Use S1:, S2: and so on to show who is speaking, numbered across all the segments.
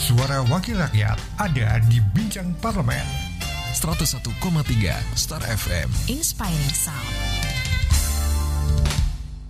S1: Suara Wakil Rakyat ada di Bincang Parlemen.
S2: 101,3 Star FM.
S3: Inspiring Sound.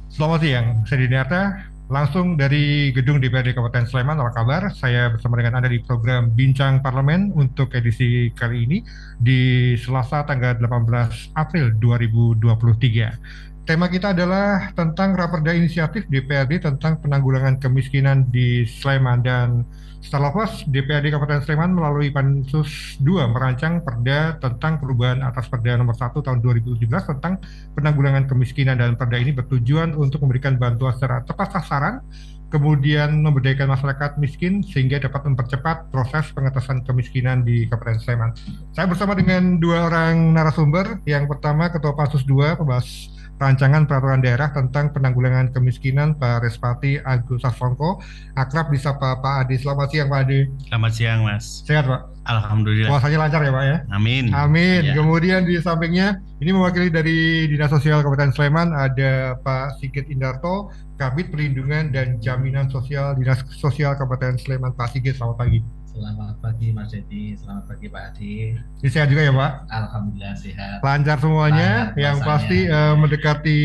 S1: Selamat siang, saya Dinata. Langsung dari gedung DPRD Kabupaten Sleman, apa kabar? Saya bersama dengan Anda di program Bincang Parlemen untuk edisi kali ini di Selasa tanggal 18 April 2023. Tema kita adalah tentang Raperda Inisiatif DPRD tentang penanggulangan kemiskinan di Sleman, dan setelah lepas DPRD Kabupaten Sleman melalui Pansus 2 merancang perda tentang perubahan atas Perda nomor 1 tahun 2017 tentang penanggulangan kemiskinan, dan perda ini bertujuan untuk memberikan bantuan secara tepat sasaran, kemudian memberdayakan masyarakat miskin sehingga dapat mempercepat proses pengentasan kemiskinan di Kabupaten Sleman. Saya bersama dengan dua orang narasumber. Yang pertama Ketua Pansus 2 pembahas Rancangan Peraturan Daerah tentang Penanggulangan Kemiskinan, Pak Respati Agus Sasongko, akrab disapa Pak Adi. Selamat siang Pak Adi.
S4: Selamat siang Mas.
S1: Sehat Pak?
S4: Alhamdulillah.
S1: Puasanya lancar ya Pak ya?
S4: Amin.
S1: Amin.
S4: Ya.
S1: Kemudian di sampingnya, ini mewakili dari Dinas Sosial Kabupaten Sleman, ada Pak Sigit Indarto, Kabid Perlindungan dan Jaminan Sosial Dinas Sosial Kabupaten Sleman. Pak Sigit, selamat pagi.
S5: Selamat pagi Mas Dedi, selamat pagi Pak Adi.
S1: Ini sehat juga ya Pak?
S5: Alhamdulillah sehat.
S1: Lancar semuanya.
S5: Lancar,
S1: yang pasti mendekati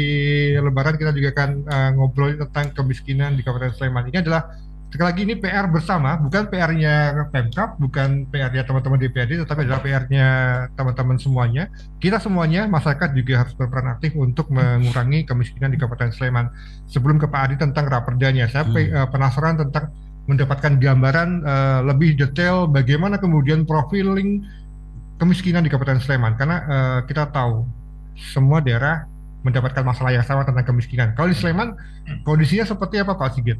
S1: Lebaran kita juga akan ngobrol tentang kemiskinan di Kabupaten Sleman. Ini adalah sekali lagi ini PR bersama, bukan PR-nya Pemkab, bukan PR-nya teman-teman DPRD, tetapi adalah PR-nya teman-teman semuanya. Kita semuanya, masyarakat juga harus berperan aktif untuk mengurangi kemiskinan di Kabupaten Sleman. Sebelum ke Pak Adi tentang raperdanya, saya penasaran tentang mendapatkan gambaran lebih detail bagaimana kemudian profiling kemiskinan di Kabupaten Sleman, karena kita tahu semua daerah mendapatkan masalah yang sama tentang kemiskinan. Kalau di Sleman kondisinya seperti apa Pak Sigit?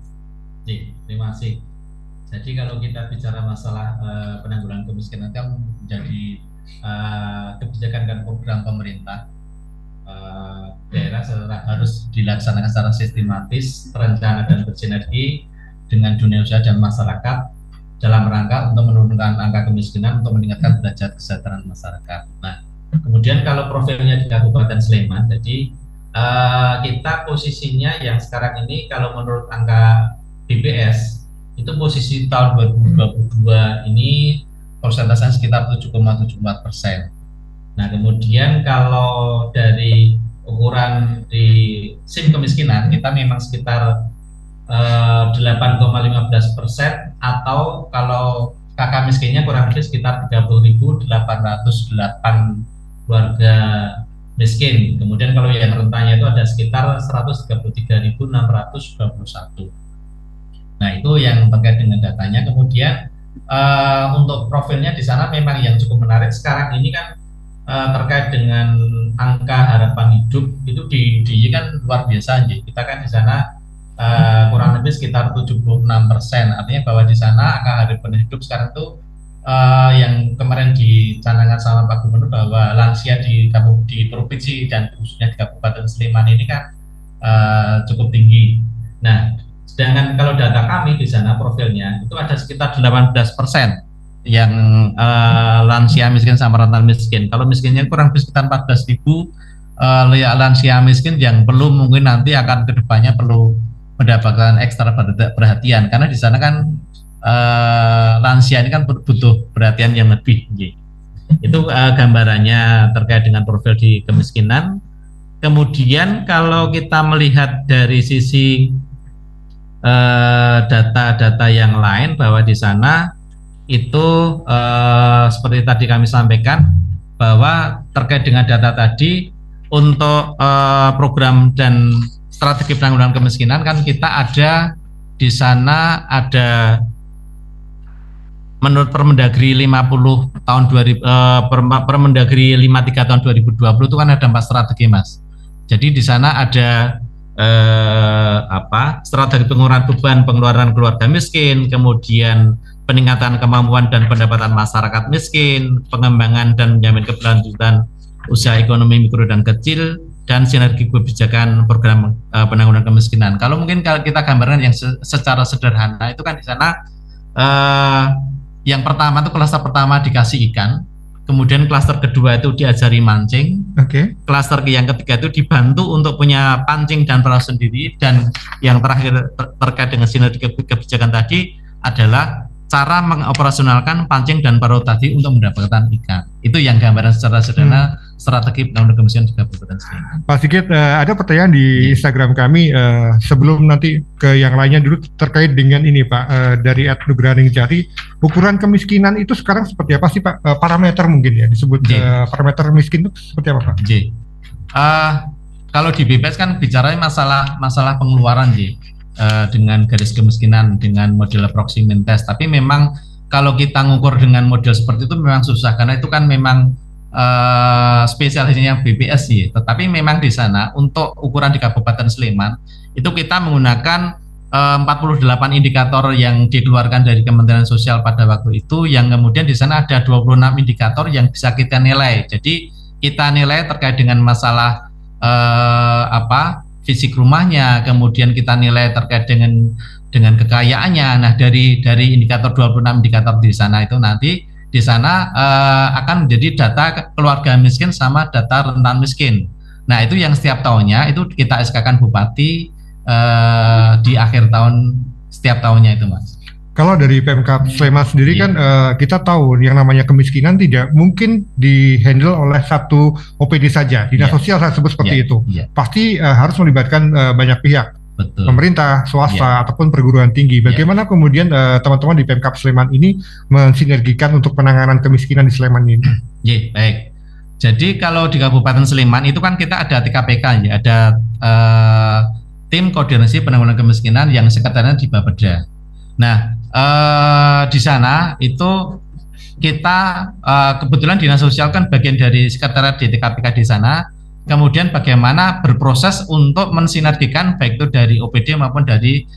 S5: Terima kasih. Jadi kalau kita bicara masalah penanggulangan kemiskinan kan menjadi kebijakan dan program pemerintah, daerah harus dilaksanakan secara sistematis, terencana dan bersinergi dengan dunia usaha dan masyarakat dalam rangka untuk menurunkan angka kemiskinan, untuk meningkatkan derajat kesejahteraan masyarakat. Nah, kemudian kalau profilnya di Kabupaten Sleman, jadi kita posisinya yang sekarang ini kalau menurut angka BPS itu posisi tahun 2022 ini persentasenya sekitar 7,74%. Nah, kemudian kalau dari ukuran di SIM kemiskinan kita memang sekitar 8,15%, atau kalau kakak miskinnya kurang lebih sekitar 30.808 keluarga miskin. Kemudian kalau yang rentannya itu ada sekitar 133.621. Nah, itu yang terkait dengan datanya. Kemudian untuk profilnya di sana memang yang cukup menarik sekarang ini kan terkait dengan angka harapan hidup itu di kan luar biasa. Kita kan di sana kurang lebih sekitar 76%, artinya bahwa di sana angka harapan hidup sekarang itu yang kemarin dicanangkan sama Pak Gubernur bahwa lansia di provinsi dan khususnya di Kabupaten Sleman ini kan cukup tinggi. Nah, sedangkan kalau data kami di sana profilnya itu ada sekitar 18% yang lansia miskin sama rentan miskin. Kalau miskinnya kurang lebih sekitar 14.000 lansia miskin yang perlu mungkin nanti akan kedepannya perlu mendapatkan ekstra perhatian, karena di sana kan lansia ini kan butuh perhatian yang lebih. Itu gambarannya terkait dengan profil di kemiskinan. Kemudian kalau kita melihat dari sisi data-data yang lain, bahwa di sana itu seperti tadi kami sampaikan bahwa terkait dengan data tadi untuk program dan strategi penanggulangan kemiskinan kan kita ada di sana ada menurut Permendagri 50 tahun 2000 Permendagri 53 tahun 2020 itu kan ada 4 strategi Mas. Jadi di sana ada strategi pengurangan beban pengeluaran keluarga miskin, kemudian peningkatan kemampuan dan pendapatan masyarakat miskin, pengembangan dan menjamin keberlanjutan usaha ekonomi mikro dan kecil, dan sinergi kebijakan program penanggulangan kemiskinan. Kalau mungkin kalau kita gambarkan yang secara sederhana itu kan di sana yang pertama itu klaster pertama dikasih ikan, kemudian klaster kedua itu diajari mancing, klaster yang ketiga itu dibantu untuk punya pancing dan perahu sendiri, dan yang terakhir terkait dengan sinergi kebijakan tadi adalah cara mengoperasionalkan pancing dan parut tadi untuk mendapatkan ikan. Itu yang gambaran secara sederhana strategi penanggulangan kemiskinan di Kabupaten Sleman.
S1: Pak Sigit, ada pertanyaan di Instagram kami sebelum nanti ke yang lainnya dulu terkait dengan ini Pak, dari @nugrahaningtyati, ukuran kemiskinan itu sekarang seperti apa sih Pak? Parameter mungkin ya disebut parameter miskin itu seperti apa Pak?
S5: Kalau di BPS kan bicaranya masalah pengeluaran dengan garis kemiskinan dengan model approximate test, tapi memang kalau kita ngukur dengan model seperti itu memang susah karena itu kan memang spesialisnya BPS tetapi memang di sana untuk ukuran di Kabupaten Sleman itu kita menggunakan 48 indikator yang dikeluarkan dari Kementerian Sosial pada waktu itu, yang kemudian di sana ada 26 indikator yang bisa kita nilai. Jadi kita nilai terkait dengan masalah fisik rumahnya, kemudian kita nilai terkait dengan kekayaannya. Nah, dari indikator 26 indikator di sana itu nanti di sana akan menjadi data keluarga miskin sama data rentan miskin. Nah, itu yang setiap tahunnya itu kita SK-kan Bupati di akhir tahun setiap tahunnya itu, Mas.
S1: Kalau dari Pemkab Sleman sendiri kan kita tahu yang namanya kemiskinan tidak mungkin dihandle oleh satu OPD saja, dinas sosial saya sebut seperti itu. Pasti harus melibatkan banyak pihak, pemerintah, swasta ataupun perguruan tinggi. Bagaimana kemudian teman-teman di Pemkab Sleman ini mensinergikan untuk penanganan kemiskinan di Sleman ini?
S5: Baik. Jadi kalau di Kabupaten Sleman itu kan kita ada TKPK ada tim koordinasi penanggulangan kemiskinan yang sekretariatnya di Bapeda. Nah, di sana itu kita kebetulan dinas sosial kan bagian dari sekretariat di TKPK di sana. Kemudian bagaimana berproses untuk mensinergikan baik itu dari OPD maupun dari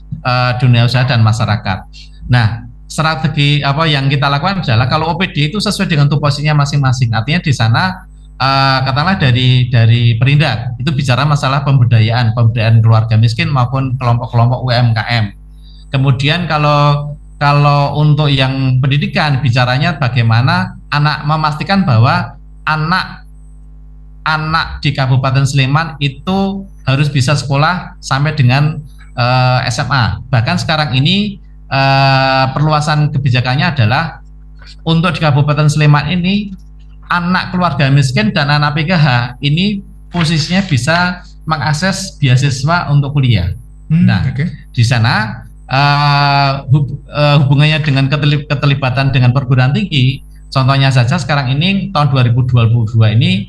S5: dunia usaha dan masyarakat. Nah, strategi apa yang kita lakukan adalah kalau OPD itu sesuai dengan tupoksinya masing-masing. Artinya di sana katakanlah dari Perindak itu bicara masalah pemberdayaan keluarga miskin maupun kelompok-kelompok UMKM. Kemudian kalau untuk yang pendidikan bicaranya bagaimana memastikan bahwa anak di Kabupaten Sleman itu harus bisa sekolah sampai dengan SMA. Bahkan sekarang ini perluasan kebijakannya adalah untuk di Kabupaten Sleman ini anak keluarga miskin dan anak PKH ini posisinya bisa mengakses beasiswa untuk kuliah. Di sana hubungannya dengan keterlibatan dengan perguruan tinggi. Contohnya saja sekarang ini tahun 2022 ini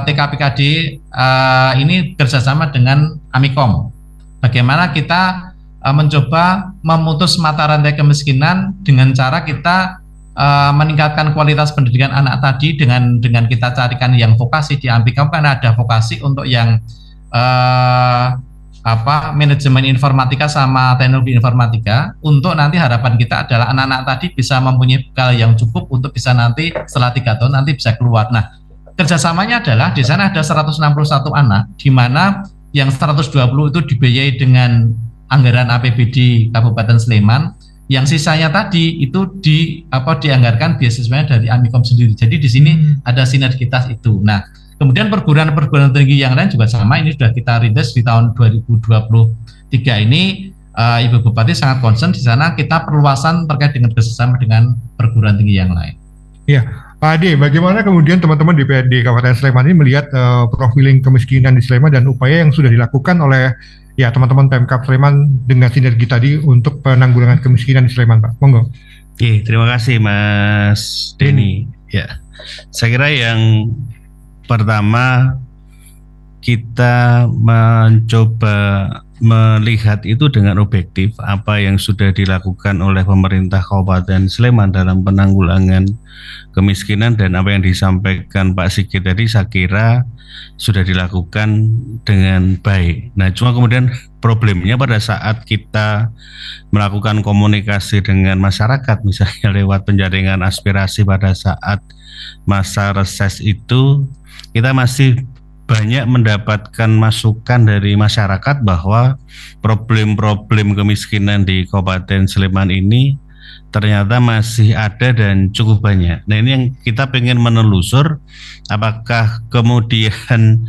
S5: TKPKD ini kerjasama dengan Amikom. Bagaimana kita mencoba memutus mata rantai kemiskinan dengan cara kita meningkatkan kualitas pendidikan anak tadi dengan kita carikan yang vokasi di Amikom, karena ada vokasi untuk yang manajemen informatika sama teknologi informatika. Untuk nanti harapan kita adalah anak-anak tadi bisa mempunyai bekal yang cukup untuk bisa nanti setelah 3 tahun nanti bisa keluar. Nah, kerjasamanya adalah di sana ada 161 anak, di mana yang 120 itu dibiayai dengan anggaran APBD Kabupaten Sleman, yang sisanya tadi itu dianggarkan beasiswanya dari Amikom sendiri. Jadi di sini ada sinergitas itu. Nah, kemudian perguruan tinggi yang lain juga sama, ini sudah kita rintis di tahun 2023 ini. Ibu Bupati sangat concern di sana kita perluasan terkait dengan kerjasama dengan perguruan tinggi yang lain.
S1: Iya, Pak Ade, bagaimana kemudian teman-teman DPRD Kabupaten Sleman ini melihat profiling kemiskinan di Sleman dan upaya yang sudah dilakukan oleh teman-teman Pemkab Sleman dengan sinergi tadi untuk penanggulangan kemiskinan di Sleman, Pak? Monggo.
S3: Terima kasih Mas Denny. Saya kira yang pertama kita mencoba melihat itu dengan objektif apa yang sudah dilakukan oleh pemerintah Kabupaten Sleman dalam penanggulangan kemiskinan, dan apa yang disampaikan Pak Sigit tadi saya kira sudah dilakukan dengan baik. Nah, cuma kemudian problemnya pada saat kita melakukan komunikasi dengan masyarakat, misalnya lewat penjaringan aspirasi pada saat masa reses itu, kita masih banyak mendapatkan masukan dari masyarakat bahwa problem-problem kemiskinan di Kabupaten Sleman ini ternyata masih ada dan cukup banyak. Nah, ini yang kita pengen menelusur, apakah kemudian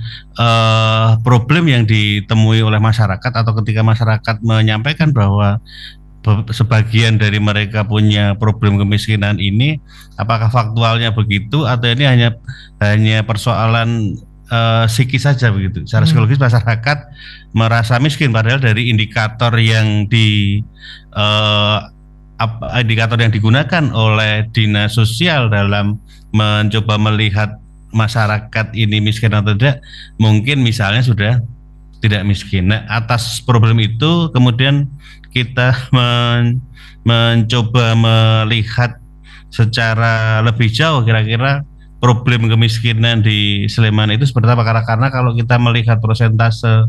S3: problem yang ditemui oleh masyarakat atau ketika masyarakat menyampaikan bahwa sebagian dari mereka punya problem kemiskinan ini, apakah faktualnya begitu atau ini hanya persoalan psikis saja begitu. Secara psikologis masyarakat merasa miskin, padahal dari indikator yang indikator yang digunakan oleh dinas sosial dalam mencoba melihat masyarakat ini miskin atau tidak, mungkin misalnya sudah tidak miskin. Nah, atas problem itu kemudian kita mencoba melihat secara lebih jauh kira-kira problem kemiskinan di Sleman itu seperti apa. Karena kalau kita melihat persentase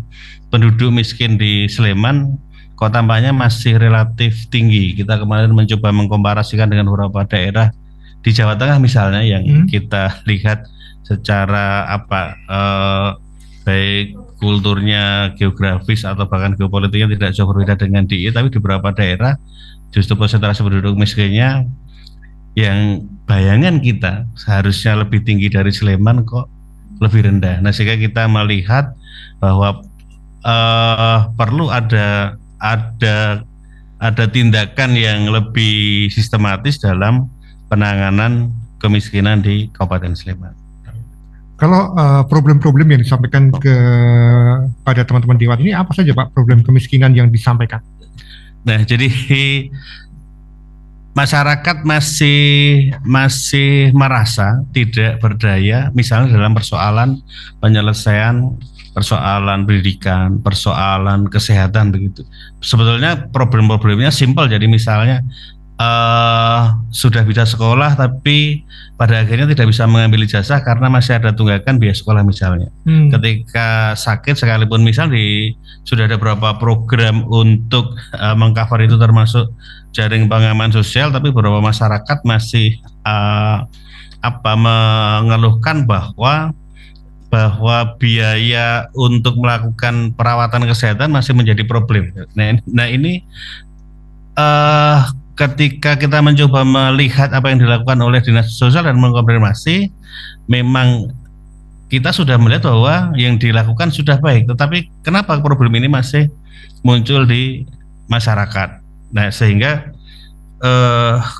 S3: penduduk miskin di Sleman kok tampaknya masih relatif tinggi. Kita kemarin mencoba mengkomparasikan dengan beberapa daerah di Jawa Tengah misalnya yang kita lihat secara baik kulturnya, geografis atau bahkan geopolitiknya tidak jauh berbeda dengan DIY, tapi di beberapa daerah justru persentase penduduk miskinnya yang bayangan kita seharusnya lebih tinggi dari Sleman kok lebih rendah. Nah, sehingga kita melihat bahwa perlu ada tindakan yang lebih sistematis dalam penanganan kemiskinan di Kabupaten Sleman.
S1: Kalau problem-problem yang disampaikan pada teman-teman Dewan ini apa saja Pak problem kemiskinan yang disampaikan?
S3: Nah, jadi masyarakat masih merasa tidak berdaya, misalnya dalam persoalan penyelesaian persoalan pendidikan, persoalan kesehatan begitu. Sebetulnya problem-problemnya simpel, jadi misalnya sudah bisa sekolah tapi pada akhirnya tidak bisa mengambil ijazah karena masih ada tunggakan biaya sekolah misalnya. Ketika sakit sekalipun sudah ada beberapa program untuk mengcover itu termasuk jaring pengaman sosial, tapi beberapa masyarakat masih mengeluhkan bahwa biaya untuk melakukan perawatan kesehatan masih menjadi problem. Nah ini ketika kita mencoba melihat apa yang dilakukan oleh dinas sosial dan mengkonfirmasi, memang kita sudah melihat bahwa yang dilakukan sudah baik, tetapi kenapa problem ini masih muncul di masyarakat? Nah, sehingga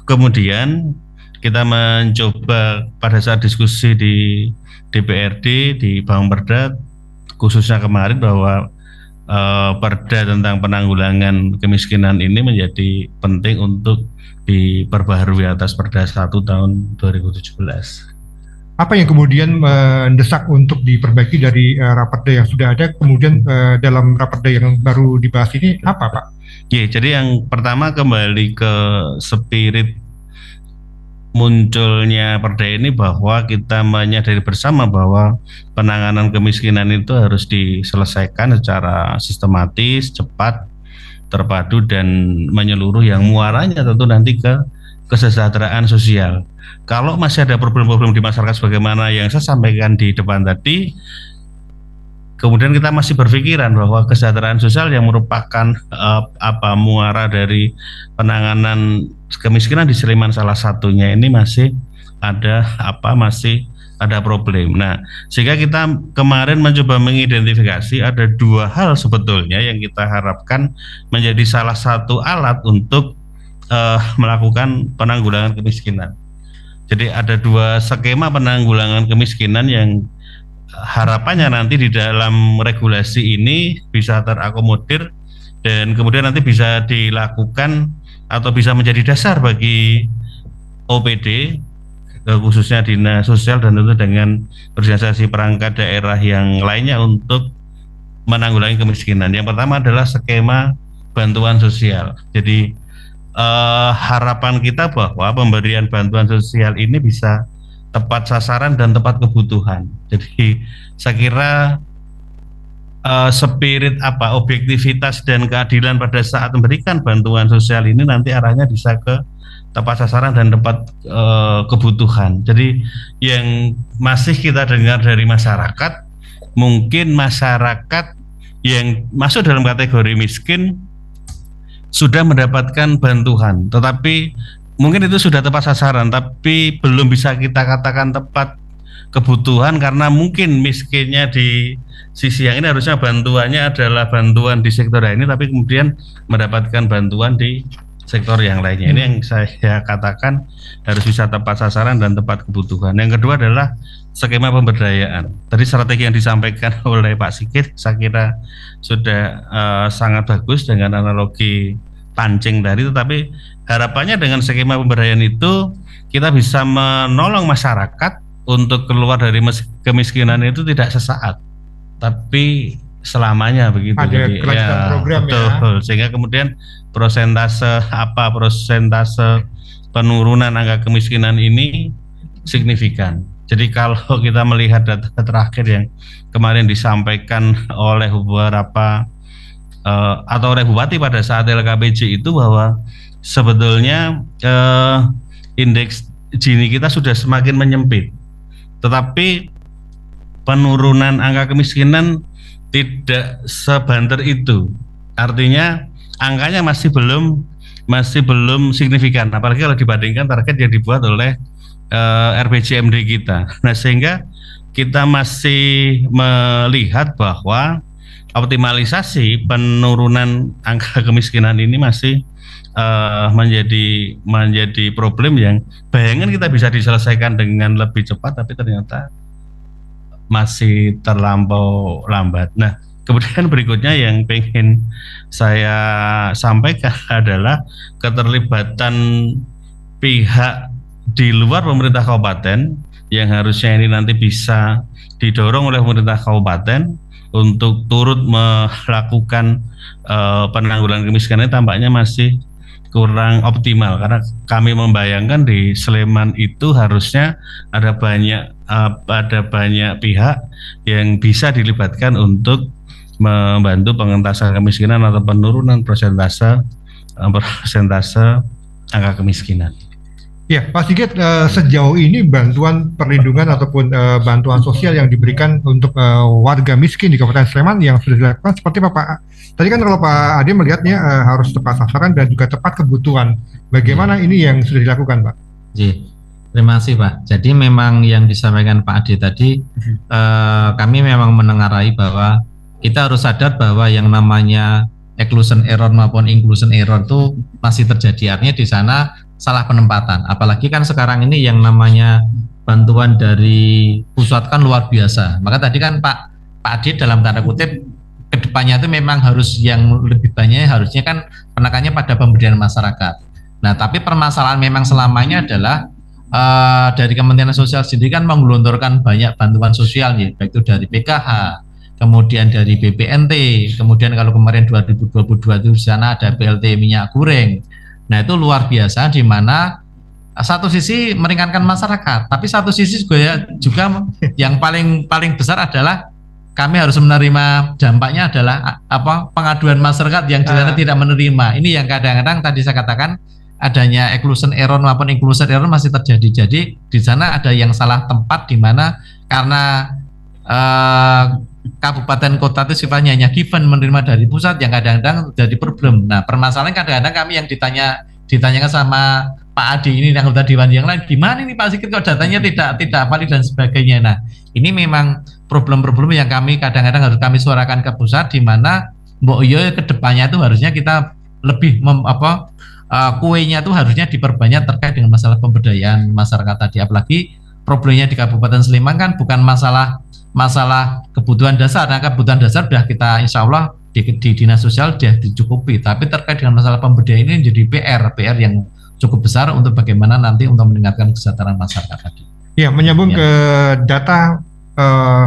S3: kemudian kita mencoba pada saat diskusi di DPRD, di Bangperda, khususnya kemarin bahwa Perda tentang penanggulangan kemiskinan ini menjadi penting untuk diperbaharui atas Perda 1 tahun 2017.
S1: Apa yang kemudian mendesak untuk diperbaiki dari Raperda yang sudah ada, kemudian dalam Raperda yang baru dibahas ini apa Pak?
S3: Ya, jadi yang pertama kembali ke spirit munculnya Perda ini bahwa kita menyadari bersama bahwa penanganan kemiskinan itu harus diselesaikan secara sistematis, cepat, terpadu dan menyeluruh yang muaranya tentu nanti ke kesejahteraan sosial. Kalau masih ada problem-problem di masyarakat sebagaimana yang saya sampaikan di depan tadi, kemudian kita masih berpikiran bahwa kesejahteraan sosial yang merupakan muara dari penanganan kemiskinan di Sleman salah satunya ini masih ada problem. Nah, sehingga kita kemarin mencoba mengidentifikasi ada dua hal sebetulnya yang kita harapkan menjadi salah satu alat untuk melakukan penanggulangan kemiskinan. Jadi ada dua skema penanggulangan kemiskinan yang harapannya nanti di dalam regulasi ini bisa terakomodir dan kemudian nanti bisa dilakukan atau bisa menjadi dasar bagi OPD khususnya dinas sosial dan tentu dengan organisasi perangkat daerah yang lainnya untuk menanggulangi kemiskinan. Yang pertama adalah skema bantuan sosial. Jadi harapan kita bahwa pemberian bantuan sosial ini bisa tepat sasaran dan tepat kebutuhan. Jadi saya kira spirit objektivitas dan keadilan pada saat memberikan bantuan sosial ini nanti arahnya bisa ke tepat sasaran dan tepat kebutuhan. Jadi yang masih kita dengar dari masyarakat, mungkin masyarakat yang masuk dalam kategori miskin sudah mendapatkan bantuan, tetapi mungkin itu sudah tepat sasaran, tapi belum bisa kita katakan tepat kebutuhan karena mungkin miskinnya di sisi yang ini harusnya bantuannya adalah bantuan di sektor ini, tapi kemudian mendapatkan bantuan di sektor yang lainnya. Ini yang saya katakan harus bisa tepat sasaran dan tepat kebutuhan. Yang kedua adalah skema pemberdayaan. Tadi strategi yang disampaikan oleh Pak Sigit saya kira sudah sangat bagus dengan analogi pancing tadi, tetapi harapannya dengan skema pemberdayaan itu kita bisa menolong masyarakat untuk keluar dari kemiskinan itu tidak sesaat, tapi selamanya begitu.
S1: Ada kelanjutan program
S3: betul. Sehingga kemudian persentase penurunan angka kemiskinan ini signifikan. Jadi kalau kita melihat data terakhir yang kemarin disampaikan oleh beberapa atau oleh Bupati pada saat LKPJ itu, bahwa sebetulnya indeks Gini kita sudah semakin menyempit, tetapi penurunan angka kemiskinan tidak sebanter itu. Artinya angkanya masih belum signifikan, apalagi kalau dibandingkan target yang dibuat oleh RPJMD kita. Nah, sehingga kita masih melihat bahwa optimalisasi penurunan angka kemiskinan ini masih menjadi problem yang bayangan kita bisa diselesaikan dengan lebih cepat, tapi ternyata masih terlampau lambat. Nah, kemudian berikutnya yang pengen saya sampaikan adalah keterlibatan pihak di luar pemerintah kabupaten yang harusnya ini nanti bisa didorong oleh pemerintah kabupaten untuk turut melakukan penanggulangan kemiskinan, tampaknya masih kurang optimal, karena kami membayangkan di Sleman itu harusnya ada banyak pihak yang bisa dilibatkan untuk membantu pengentasan kemiskinan atau penurunan persentase angka kemiskinan.
S1: Ya, Pak Sigit, sejauh ini bantuan perlindungan ataupun bantuan sosial yang diberikan untuk warga miskin di Kabupaten Sleman yang sudah dilakukan seperti apa, Pak? Tadi kan kalau Pak Ade melihatnya harus tepat sasaran dan juga tepat kebutuhan. Bagaimana ini yang sudah dilakukan, Pak?
S5: Terima kasih, Pak. Jadi memang yang disampaikan Pak Ade tadi, kami memang menengarai bahwa kita harus sadar bahwa yang namanya exclusion error maupun inclusion error itu masih terjadi. Artinya di sana salah penempatan. Apalagi kan sekarang ini yang namanya bantuan dari pusat kan luar biasa. Maka tadi kan Pak Ade dalam tanda kutip kedepannya itu memang harus yang lebih banyak, harusnya kan penekannya pada pemberdayaan masyarakat. Nah, tapi permasalahan memang selamanya adalah dari Kementerian Sosial sendiri kan menggelontorkan banyak bantuan sosial, ya, baik itu dari PKH, kemudian dari BPNT, kemudian kalau kemarin 2022 itu di sana ada BLT minyak goreng. Nah, itu luar biasa, di mana satu sisi meringankan masyarakat, tapi satu sisi juga yang paling besar adalah kami harus menerima dampaknya adalah pengaduan masyarakat yang di sana tidak menerima. Ini yang kadang-kadang tadi saya katakan adanya exclusion error maupun inclusion error masih terjadi. Jadi di sana ada yang salah tempat, di mana karena kabupaten kota itu sifatnya hanya given menerima dari pusat, yang kadang-kadang jadi problem. Nah, permasalahan kadang-kadang kami yang ditanyakan sama Pak Adi ini yang anggota dewan yang lain, gimana ini Pak Sigit kok datanya tidak valid dan sebagainya. Nah, ini memang problem-problem yang kami kadang-kadang harus kami suarakan ke pusat, di mana mbok yo kedepannya itu harusnya kita lebih kuenya itu harusnya diperbanyak terkait dengan masalah pemberdayaan masyarakat tadi. Apalagi problemnya di Kabupaten Sleman kan bukan masalah kebutuhan dasar. Nah, kebutuhan dasar sudah kita insya Allah di dinas sosial sudah dicukupi, tapi terkait dengan masalah pemberdayaan ini jadi PR yang cukup besar untuk bagaimana nanti untuk meningkatkan kesejahteraan masyarakat tadi.
S1: Ya, menyambung ke data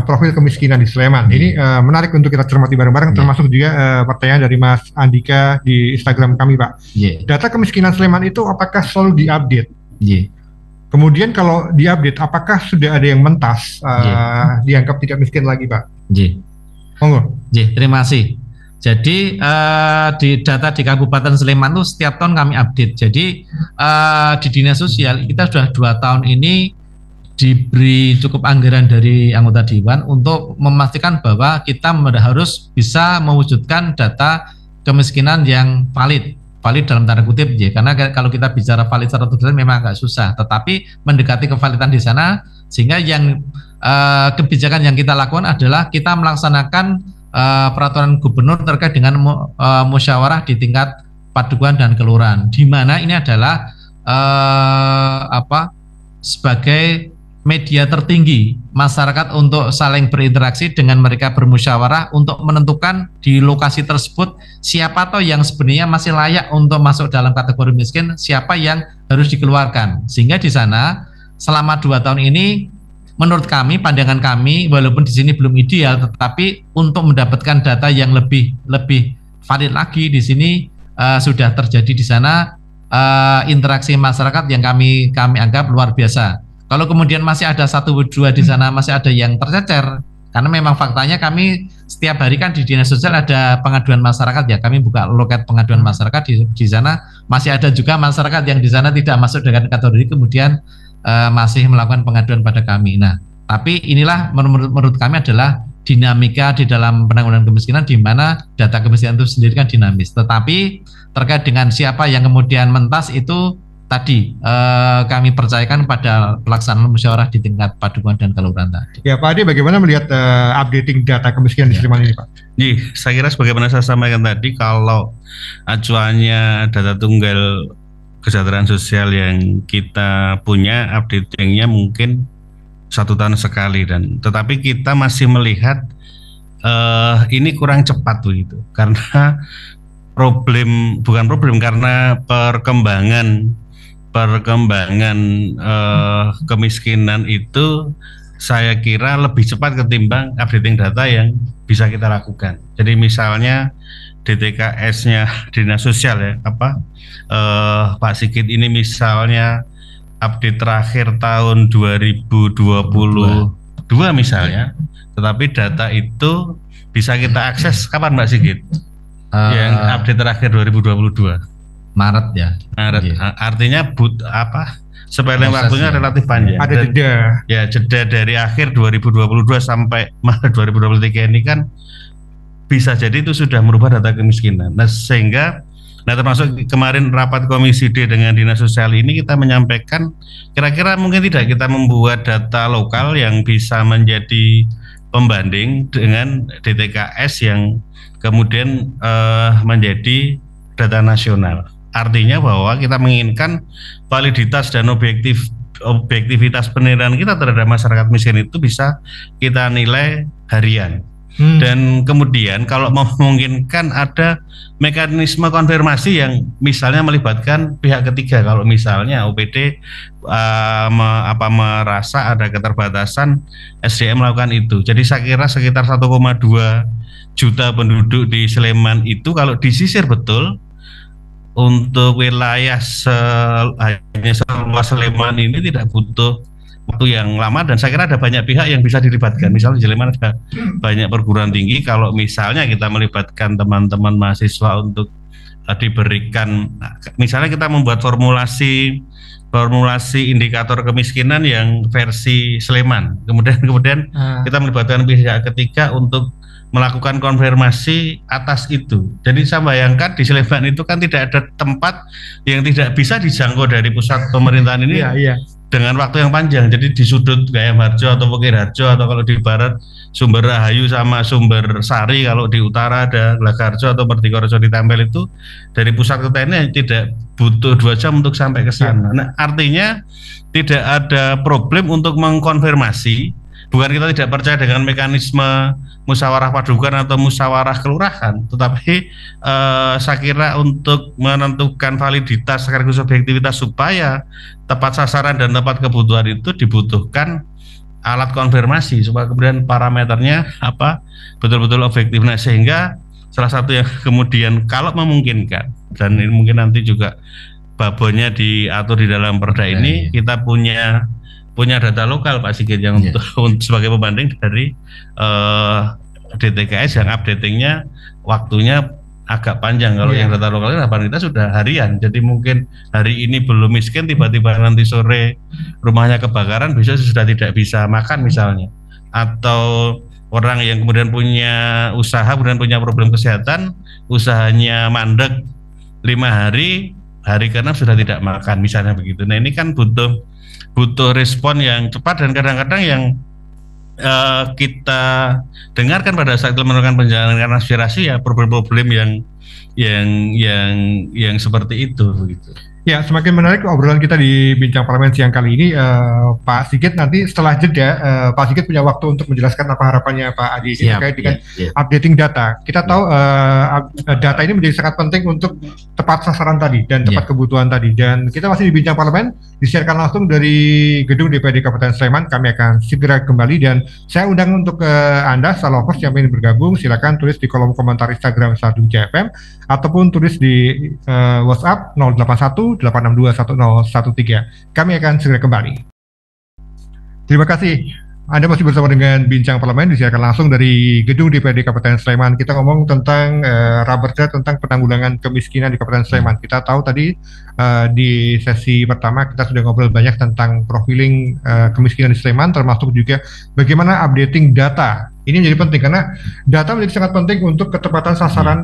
S1: profil kemiskinan di Sleman. Ini menarik untuk kita cermati bareng-bareng, termasuk juga pertanyaan dari Mas Andika di Instagram kami, Pak. Data kemiskinan Sleman itu apakah selalu diupdate? Kemudian kalau diupdate, apakah sudah ada yang mentas dianggap tidak miskin lagi, Pak? Monggo.
S5: Terima kasih. Jadi di data di Kabupaten Sleman itu setiap tahun kami update. Jadi di dinas sosial kita sudah 2 tahun ini diberi cukup anggaran dari anggota dewan untuk memastikan bahwa kita harus bisa mewujudkan data kemiskinan yang valid dalam tanda kutip, ya, karena kalau kita bicara valid 100% memang agak susah, tetapi mendekati kevalidan di sana, sehingga yang kebijakan yang kita lakukan adalah kita melaksanakan peraturan gubernur terkait dengan musyawarah di tingkat padukuhan dan kelurahan, di mana ini adalah sebagai media tertinggi masyarakat untuk saling berinteraksi dengan mereka bermusyawarah untuk menentukan di lokasi tersebut siapa toh yang sebenarnya masih layak untuk masuk dalam kategori miskin, siapa yang harus dikeluarkan. Sehingga di sana selama 2 tahun ini menurut kami, pandangan kami, walaupun di sini belum ideal, tetapi untuk mendapatkan data yang lebih valid lagi di sini sudah terjadi di sana interaksi masyarakat yang kami anggap luar biasa. Kalau kemudian masih ada 1-2 di sana masih ada yang tercecer, karena memang faktanya kami setiap hari kan di dinas sosial ada pengaduan masyarakat ya, kami buka loket pengaduan masyarakat di sana masih ada juga masyarakat yang di sana tidak masuk dengan kategori kemudian masih melakukan pengaduan pada kami. Nah, tapi inilah menurut kami adalah dinamika di dalam penanggulangan kemiskinan, di mana data kemiskinan itu sendiri kan dinamis. Tetapi terkait dengan siapa yang kemudian mentas itu tadi kami percayakan pada pelaksanaan musyawarah di tingkat padukuhan dan kelurahan tadi.
S1: Ya Pak Ade, bagaimana melihat updating data kemiskinan di Sleman ini Pak?
S3: Saya kira sebagaimana saya sampaikan tadi, kalau acuannya data tunggal kesejahteraan sosial yang kita punya, updatingnya mungkin 1 tahun sekali, tetapi kita masih melihat ini kurang cepat begitu, karena bukan problem karena perkembangan kemiskinan itu saya kira lebih cepat ketimbang updating data yang bisa kita lakukan. Jadi misalnya DTKS-nya Dinas Sosial ya, Pak Sigit ini misalnya update terakhir tahun 2022 misalnya, tetapi data itu bisa kita akses kapan Pak Sigit? Yang update terakhir 2022
S5: Maret ya.
S3: Artinya sepanjang waktunya relatif panjang.
S1: Ada jeda.
S3: Ya, jeda dari akhir 2022 sampai Maret 2023 ini kan bisa jadi itu sudah merubah data kemiskinan. Nah, sehingga termasuk kemarin rapat Komisi D dengan Dinas Sosial ini kita menyampaikan kira-kira mungkin tidak kita membuat data lokal yang bisa menjadi pembanding dengan DTKS yang kemudian menjadi data nasional. Artinya bahwa kita menginginkan validitas dan objektivitas penilaian kita terhadap masyarakat miskin itu bisa kita nilai harian. Dan kemudian kalau memungkinkan ada mekanisme konfirmasi yang misalnya melibatkan pihak ketiga. Kalau misalnya OPD merasa ada keterbatasan SDM melakukan itu. Jadi saya kira sekitar 1,2 juta penduduk di Sleman itu kalau disisir betul untuk wilayah hanya seluas Sleman ini tidak butuh waktu yang lama, dan saya kira ada banyak pihak yang bisa dilibatkan. Misalnya di Sleman ada banyak perguruan tinggi, kalau misalnya kita melibatkan teman-teman mahasiswa untuk diberikan, misalnya kita membuat formulasi indikator kemiskinan yang versi Sleman, kemudian kita melibatkan pihak ketiga untuk melakukan konfirmasi atas itu. Jadi saya bayangkan di Sleman itu kan tidak ada tempat yang tidak bisa dijangkau dari pusat pemerintahan ini dengan waktu yang panjang. Jadi di sudut Gayam Harjo atau Pekir Harjo, atau kalau di barat Sumber Rahayu sama Sumber Sari, kalau di utara ada Glagarjo atau Mertikorejo ditempel, itu dari pusat kota ini tidak butuh 2 jam untuk sampai ke sana. Nah, artinya tidak ada problem untuk mengkonfirmasi. Bukan kita tidak percaya dengan mekanisme musyawarah padukuhan atau musyawarah kelurahan, tetapi saya kira untuk menentukan validitas sekaligus objektivitas supaya tepat sasaran dan tepat kebutuhan itu dibutuhkan alat konfirmasi supaya kemudian parameternya betul-betul objektif. Nah, sehingga salah satu yang kemudian kalau memungkinkan, dan ini mungkin nanti juga babonnya diatur di dalam perda ini, kita punya data lokal Pak Sigit yang untuk sebagai pembanding dari DTKS yang updatingnya waktunya agak panjang. Kalau yang data lokal harapan kita sudah harian, jadi mungkin hari ini belum miskin, tiba-tiba nanti sore rumahnya kebakaran, besok sudah tidak bisa makan misalnya, atau orang yang kemudian punya usaha kemudian punya problem kesehatan, usahanya mandek 5 hari ke-6 sudah tidak makan misalnya begitu. Nah, ini kan butuh respon yang cepat, dan kadang-kadang yang kita dengarkan pada saat kita melakukan penjalankan aspirasi ya problem-problem yang seperti itu gitu.
S1: Ya, semakin menarik obrolan kita di Bincang Parlemen siang kali ini. Pak Sigit, nanti setelah jeda, Pak Sigit punya waktu untuk menjelaskan apa harapannya Pak Adi terkait dengan updating data. Kita tahu data ini menjadi sangat penting untuk tepat sasaran tadi dan tepat kebutuhan tadi. Dan kita masih di Bincang Parlemen, disiarkan langsung dari gedung DPRD Kabupaten Sleman. Kami akan segera kembali dan saya undang untuk Anda, Salopers yang ingin bergabung, silakan tulis di kolom komentar Instagram Sadu JFM ataupun tulis di WhatsApp 081-862-1013. Kami akan segera kembali. Terima kasih. Anda masih bersama dengan Bincang Parlemen, disiarkan langsung dari gedung DPRD Kabupaten Sleman. Kita ngomong tentang Raperda tentang penanggulangan kemiskinan di Kabupaten Sleman. Kita tahu tadi di sesi pertama kita sudah ngobrol banyak tentang profiling kemiskinan di Sleman, termasuk juga bagaimana updating data. Ini menjadi penting karena data menjadi sangat penting untuk ketepatan sasaran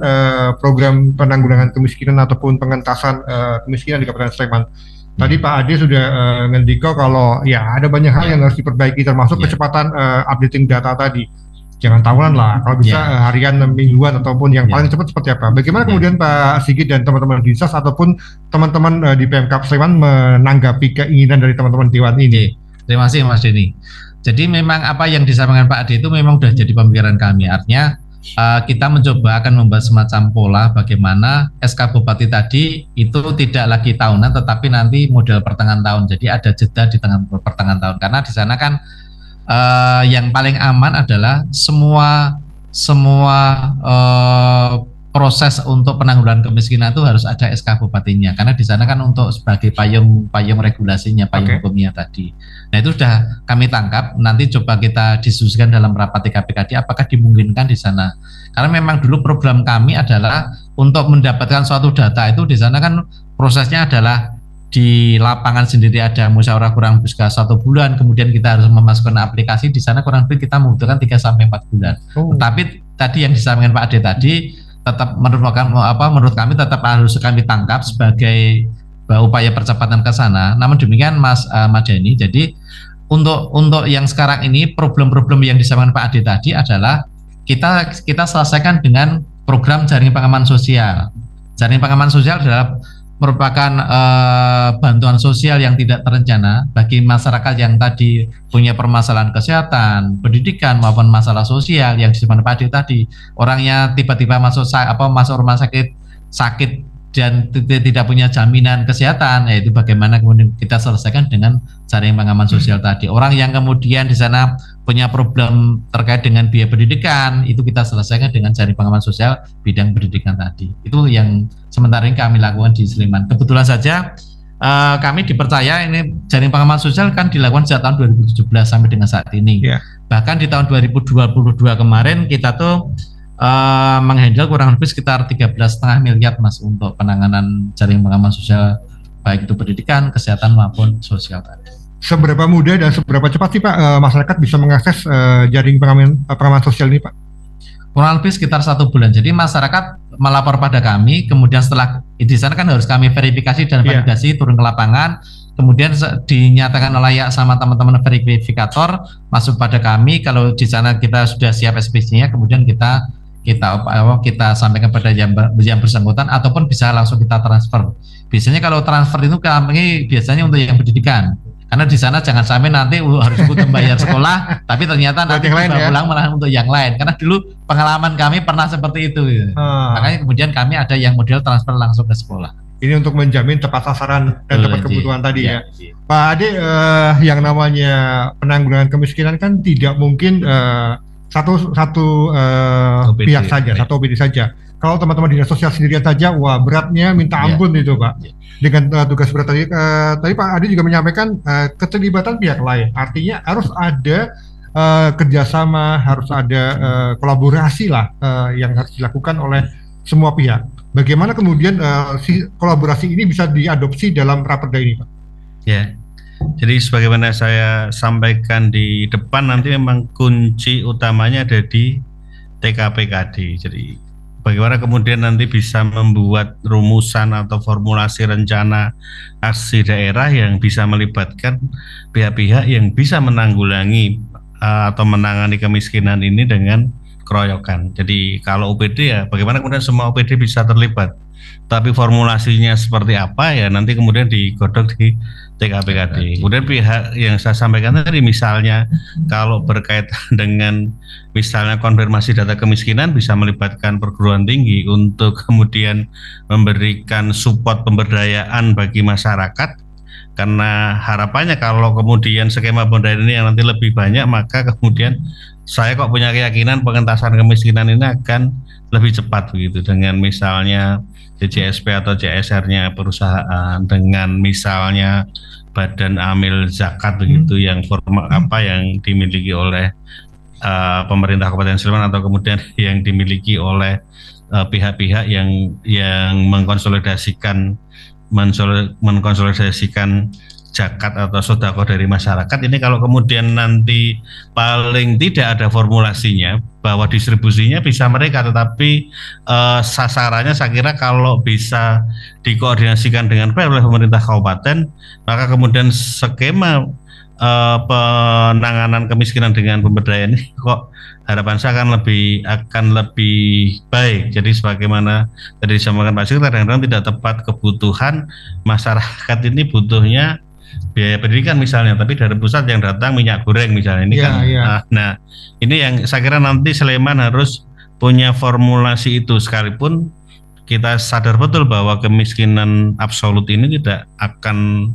S1: program penanggulangan kemiskinan ataupun pengentasan kemiskinan di Kabupaten Sleman. Tadi Pak Ade sudah ngendiko kalau ya ada banyak hal yang harus diperbaiki, termasuk kecepatan updating data tadi. Jangan tahunan lah, kalau bisa harian, mingguan ataupun yang paling cepat seperti apa. Bagaimana kemudian Pak Sigit dan teman-teman Dinsas ataupun teman-teman di Pemkab Sleman menanggapi keinginan dari teman-teman Dewan ini?
S5: Terima kasih Mas Denny. Jadi memang apa yang disampaikan Pak Ade itu memang sudah jadi pemikiran kami. Artinya kita mencoba akan membuat semacam pola bagaimana SK Bupati tadi itu tidak lagi tahunan tetapi nanti model pertengahan tahun. Jadi ada jeda di tengah pertengahan tahun karena di sana kan yang paling aman adalah semua proses untuk penanggulangan kemiskinan itu harus ada SK Bupatinya karena di sana kan untuk sebagai payung regulasinya, payung hukumnya tadi. Nah itu sudah kami tangkap, nanti coba kita diskusikan dalam rapat TKPKD apakah dimungkinkan di sana. Karena memang dulu program kami adalah untuk mendapatkan suatu data itu di sana kan prosesnya adalah di lapangan sendiri ada musyawarah kurang lebih 1 bulan, kemudian kita harus memasukkan aplikasi di sana kurang lebih kita membutuhkan 3-4 bulan. Tetapi tadi yang disampaikan Pak Ade tadi tetap menurut kami tetap harus kami tangkap sebagai upaya percepatan ke sana. Namun demikian Mas Denny, jadi untuk yang sekarang ini problem-problem yang disampaikan Pak Ade tadi adalah kita selesaikan dengan program jaring pengaman sosial. Jaring pengaman sosial adalah merupakan bantuan sosial yang tidak terencana bagi masyarakat yang tadi punya permasalahan kesehatan, pendidikan maupun masalah sosial yang disampaikan Pak Ade tadi. Orangnya tiba-tiba masuk rumah sakit dan tidak punya jaminan kesehatan, yaitu bagaimana kemudian kita selesaikan dengan jaring pengaman sosial tadi. Orang yang kemudian di sana punya problem terkait dengan biaya pendidikan, itu kita selesaikan dengan jaring pengaman sosial bidang pendidikan tadi. Itu yang sementara ini kami lakukan di Sleman. Kebetulan saja kami dipercaya ini jaring pengaman sosial kan dilakukan sejak tahun 2017 sampai dengan saat ini. Bahkan di tahun 2022 kemarin kita tuh menghandle kurang lebih sekitar 13,5 miliar Mas untuk penanganan jaring pengaman sosial baik itu pendidikan, kesehatan maupun sosial tadi.
S1: Seberapa mudah dan seberapa cepat sih Pak masyarakat bisa mengakses jaring pengaman sosial ini Pak?
S5: Kurang lebih sekitar 1 bulan. Jadi masyarakat melapor pada kami, kemudian setelah di sana kan harus kami verifikasi dan validasi turun ke lapangan. Kemudian dinyatakan layak sama teman-teman verifikator masuk pada kami. Kalau di sana kita sudah siap SPC-nya, kemudian kita sampaikan pada yang bersangkutan ataupun bisa langsung kita transfer. Biasanya kalau transfer itu kami biasanya untuk yang pendidikan. Karena di sana jangan sampai nanti harus membayar sekolah, tapi ternyata nanti pulang malah untuk yang lain. Karena dulu pengalaman kami pernah seperti itu. Makanya kemudian kami ada yang model transfer langsung ke sekolah.
S1: Ini untuk menjamin tepat sasaran dan tepat kebutuhan tadi ya. Pak Ade, yang namanya penanggulangan kemiskinan kan tidak mungkin satu pihak saja, satu OPD saja. Kalau teman-teman dinas sosial sendirian saja, wah beratnya minta ampun itu Pak. Dengan tugas berat tadi Pak Ade juga menyampaikan keterlibatan pihak lain. Artinya harus ada kerjasama, harus ada kolaborasi lah yang harus dilakukan oleh semua pihak. Bagaimana kemudian kolaborasi ini bisa diadopsi dalam raperda ini Pak?
S3: Ya. Jadi sebagaimana saya sampaikan di depan nanti memang kunci utamanya ada di TKPKD. Jadi bagaimana kemudian nanti bisa membuat rumusan atau formulasi rencana aksi daerah yang bisa melibatkan pihak-pihak yang bisa menanggulangi atau menangani kemiskinan ini dengan keroyokan. Jadi kalau OPD ya bagaimana kemudian semua OPD bisa terlibat. Tapi formulasinya seperti apa ya nanti kemudian digodok di TKPKD. Kemudian pihak yang saya sampaikan tadi misalnya kalau berkaitan dengan misalnya konfirmasi data kemiskinan bisa melibatkan perguruan tinggi untuk kemudian memberikan support pemberdayaan bagi masyarakat. Karena harapannya kalau kemudian skema pemberdayaan ini yang nanti lebih banyak maka kemudian saya kok punya keyakinan pengentasan kemiskinan ini akan lebih cepat begitu dengan misalnya DJSP atau CSR-nya perusahaan dengan misalnya badan amil zakat begitu yang formal apa yang dimiliki oleh pemerintah Kabupaten Sleman atau kemudian yang dimiliki oleh pihak-pihak yang mengkonsolidasikan zakat atau sedekah dari masyarakat ini kalau kemudian nanti paling tidak ada formulasinya bahwa distribusinya bisa mereka tetapi sasarannya saya kira kalau bisa dikoordinasikan dengan baik oleh pemerintah kabupaten maka kemudian skema penanganan kemiskinan dengan pemberdayaan ini kok harapan saya akan lebih baik. Jadi sebagaimana tadi disampaikan Pak Sikit kadang-kadang tidak tepat kebutuhan masyarakat ini butuhnya biaya pendidikan misalnya, tapi dari pusat yang datang minyak goreng misalnya ini Nah ini yang saya kira nanti Sleman harus punya formulasi itu sekalipun kita sadar betul bahwa kemiskinan absolut ini tidak akan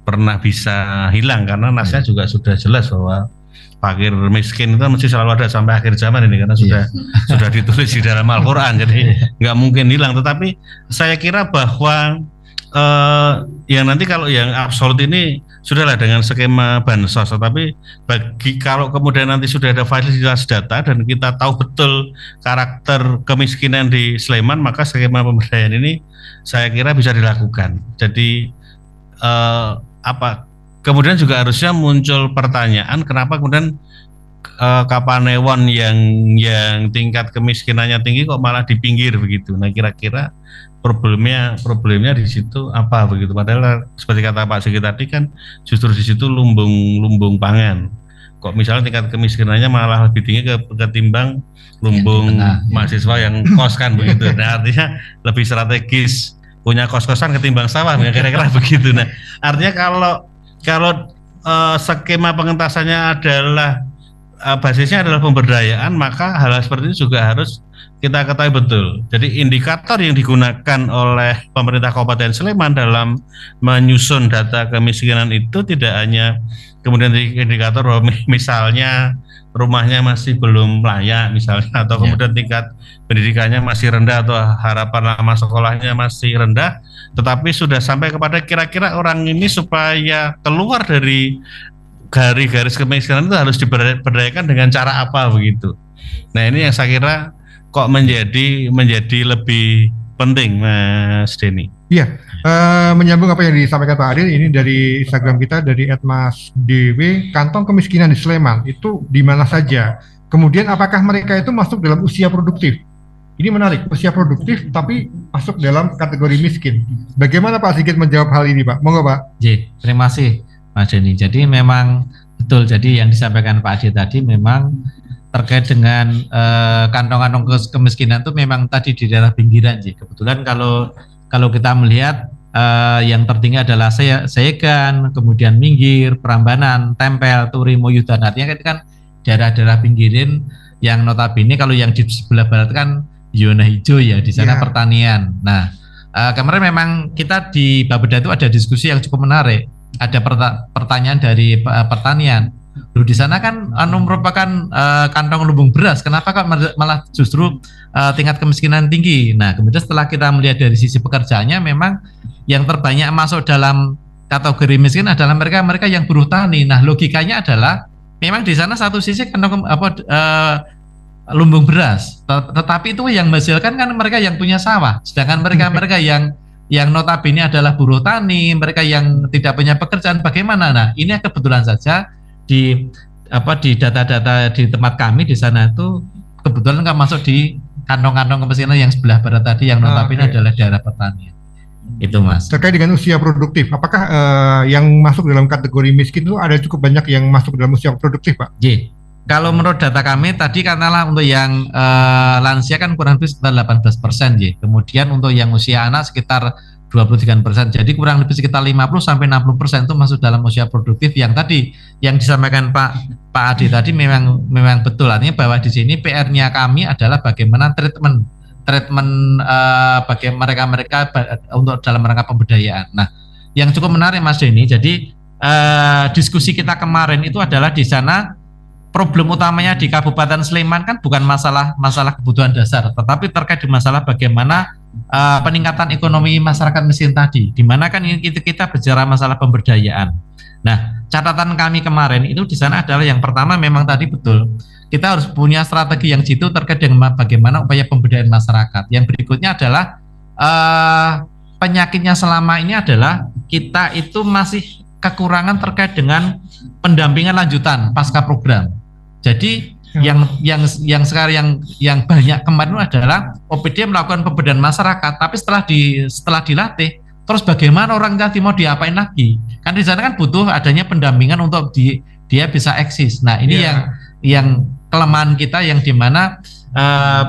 S3: pernah bisa hilang karena nasnya juga sudah jelas bahwa fakir miskin itu mesti selalu ada sampai akhir zaman ini karena sudah ditulis di dalam Al-Quran jadi nggak mungkin hilang. Tetapi saya kira bahwa yang nanti kalau yang absolut ini sudahlah dengan skema bansos, tetapi kalau kemudian nanti sudah ada fasilitas data dan kita tahu betul karakter kemiskinan di Sleman maka skema pemberdayaan ini saya kira bisa dilakukan. Jadi kemudian juga harusnya muncul pertanyaan kenapa kemudian Kapanewon yang tingkat kemiskinannya tinggi kok malah di pinggir begitu. Nah kira-kira problemnya di situ apa begitu. Padahal seperti kata Pak Sigit tadi kan justru di situ lumbung pangan. Kok misalnya tingkat kemiskinannya malah lebih tinggi ketimbang lumbung mahasiswa yang kos kan begitu. Nah artinya lebih strategis punya kos-kosan ketimbang sawah kira-kira begitu. Nah artinya kalau skema pengentasannya adalah basisnya adalah pemberdayaan maka hal seperti ini juga harus kita ketahui betul. Jadi indikator yang digunakan oleh pemerintah Kabupaten Sleman dalam menyusun data kemiskinan itu tidak hanya kemudian indikator bahwa misalnya rumahnya masih belum layak misalnya atau kemudian tingkat pendidikannya masih rendah atau harapan lama sekolahnya masih rendah, tetapi sudah sampai kepada kira-kira orang ini supaya keluar dari garis kemiskinan itu harus diberdayakan dengan cara apa begitu. Nah ini yang saya kira kok menjadi lebih penting Mas Denny.
S1: Iya, menyambung apa yang disampaikan Pak Adil ini dari Instagram kita dari @masdw, kantong kemiskinan di Sleman itu di mana saja. Kemudian apakah mereka itu masuk dalam usia produktif? Ini menarik, usia produktif tapi masuk dalam kategori miskin. Bagaimana Pak Sigit menjawab hal ini Pak? Monggo Pak.
S5: Terima kasih Mas Denny. Jadi memang betul, jadi yang disampaikan Pak Adil tadi memang terkait dengan kantong-kantong kemiskinan itu memang tadi di daerah pinggiran sih. Kebetulan kalau kita melihat yang tertinggi adalah Sayegan, kemudian Minggir, Prambanan, Tempel, Turi, Moyudan. Artinya kan daerah-daerah pinggiran yang notabene kalau yang di sebelah barat kan zona hijau ya, di sana pertanian. Nah, kemarin memang kita di Bapeda itu ada diskusi yang cukup menarik. Ada pertanyaan dari pertanian. Loh di sana kan merupakan kantong lumbung beras, kenapa kok malah justru tingkat kemiskinan tinggi? Nah kemudian setelah kita melihat dari sisi pekerjaannya memang yang terbanyak masuk dalam kategori miskin adalah mereka yang buruh tani. Nah logikanya adalah memang di sana satu sisi kantong lumbung beras, tetapi itu yang menghasilkan kan mereka yang punya sawah, sedangkan mereka yang notabene adalah buruh tani, mereka yang tidak punya pekerjaan bagaimana? Nah ini kebetulan saja di data-data di tempat kami di sana itu kebetulan nggak masuk di kantong-kantong kemiskinan yang sebelah barat tadi yang notabene adalah daerah pertanian. Itu Mas.
S1: Terkait dengan usia produktif, apakah yang masuk dalam kategori miskin itu ada cukup banyak yang masuk dalam usia produktif Pak?
S5: Kalau menurut data kami tadi katakanlah untuk yang lansia kan kurang lebih sekitar 18% ya. Kemudian untuk yang usia anak sekitar 23%. Jadi kurang lebih sekitar 50-60% itu masuk dalam usia produktif yang tadi yang disampaikan Pak Adi tadi memang betul. Artinya bahwa di sini PR-nya kami adalah bagaimana treatment bagi mereka untuk dalam rangka pemberdayaan. Nah, yang cukup menarik Mas Denny. Jadi diskusi kita kemarin itu adalah di sana problem utamanya di Kabupaten Sleman kan bukan masalah kebutuhan dasar, tetapi terkait dengan masalah bagaimana peningkatan ekonomi masyarakat miskin tadi, di mana kan kita bicara masalah pemberdayaan. Nah, catatan kami kemarin itu di sana adalah yang pertama memang tadi betul, kita harus punya strategi yang jitu terkait dengan bagaimana upaya pemberdayaan masyarakat. Yang berikutnya adalah penyakitnya selama ini adalah kita itu masih kekurangan terkait dengan pendampingan lanjutan pasca program. Jadi yang sekarang yang banyak kemarin adalah OPD melakukan pemberdayaan masyarakat, tapi setelah dilatih, terus bagaimana orang tadi mau diapain lagi? Kan di sana kan butuh adanya pendampingan untuk dia bisa eksis. Nah ini yang kelemahan kita yang dimana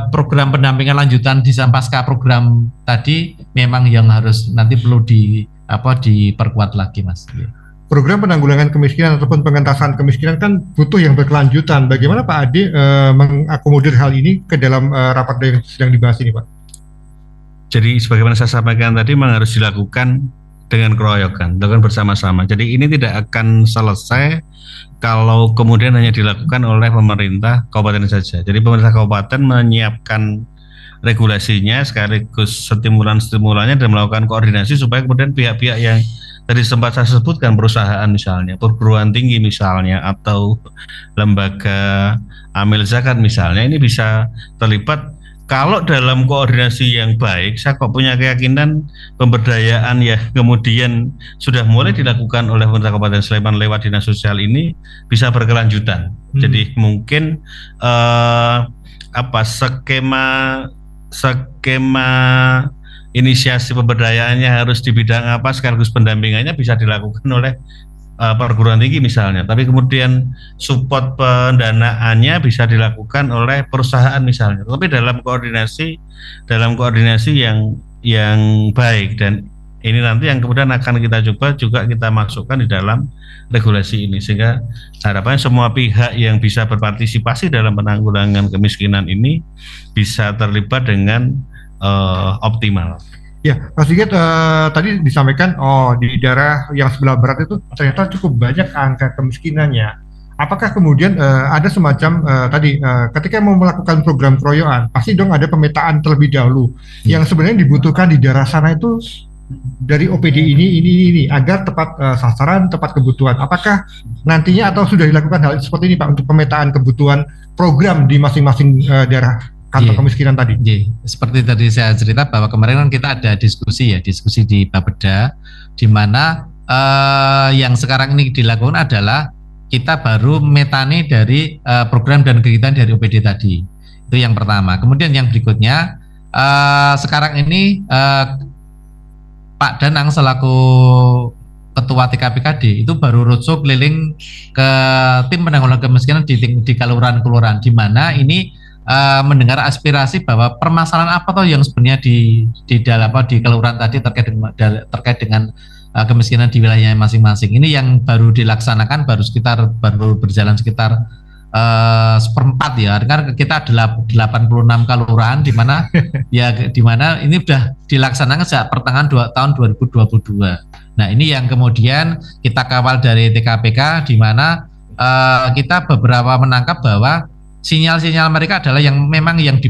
S5: program pendampingan lanjutan di pasca program tadi memang yang harus nanti perlu diperkuat lagi, Mas.
S1: Program penanggulangan kemiskinan ataupun pengentasan kemiskinan kan butuh yang berkelanjutan. Bagaimana Pak Ade mengakomodir hal ini ke dalam rapat yang sedang dibahas ini, Pak?
S3: Jadi sebagaimana saya sampaikan tadi memang harus dilakukan dengan keroyokan, dilakukan bersama-sama. Jadi ini tidak akan selesai kalau kemudian hanya dilakukan oleh pemerintah kabupaten saja. Jadi pemerintah kabupaten menyiapkan regulasinya sekaligus stimulannya dan melakukan koordinasi supaya kemudian pihak-pihak yang tadi sempat saya sebutkan, perusahaan misalnya, perguruan tinggi misalnya, atau lembaga amil zakat misalnya, ini bisa terlibat. Kalau dalam koordinasi yang baik, saya kok punya keyakinan pemberdayaan ya kemudian sudah mulai dilakukan oleh pemerintah Kabupaten Sleman lewat dinas sosial ini bisa berkelanjutan. Jadi mungkin skema inisiasi pemberdayaannya harus di bidang apa, sekaligus pendampingannya bisa dilakukan oleh perguruan tinggi misalnya, tapi kemudian support pendanaannya bisa dilakukan oleh perusahaan misalnya, tapi dalam koordinasi yang baik. Dan ini nanti yang kemudian akan kita coba juga kita masukkan di dalam regulasi ini, sehingga harapannya semua pihak yang bisa berpartisipasi dalam penanggulangan kemiskinan ini bisa terlibat dengan optimal.
S1: Ya, Mas Sigit tadi disampaikan, di daerah yang sebelah barat itu ternyata cukup banyak angka kemiskinannya. Apakah kemudian ada semacam ketika mau melakukan program keroyokan, pasti dong ada pemetaan terlebih dahulu yang sebenarnya dibutuhkan di daerah sana itu dari OPD ini agar tepat sasaran, tepat kebutuhan. Apakah nantinya atau sudah dilakukan hal seperti ini Pak untuk pemetaan kebutuhan program di masing-masing daerah kantor kemiskinan tadi?
S5: Seperti tadi saya cerita bahwa kemarin kan kita ada diskusi di Bapeda, di mana yang sekarang ini dilakukan adalah kita baru metane dari program dan kegiatan dari OPD tadi. Itu yang pertama. Kemudian yang berikutnya sekarang ini Pak Danang selaku Ketua TKPKD itu baru roadshow keliling ke tim penanggulangan kemiskinan di kelurahan-kelurahan, di mana ini mendengar aspirasi bahwa permasalahan apa toh yang sebenarnya di dalam di kelurahan tadi terkait dengan kemiskinan di wilayahnya masing-masing. Ini yang baru dilaksanakan baru berjalan sekitar seperempat ya. Karena kita 86 kelurahan di mana ini sudah dilaksanakan sejak pertengahan tahun 2022. Nah, ini yang kemudian kita kawal dari TKPK, di mana kita beberapa menangkap bahwa sinyal-sinyal mereka adalah yang memang yang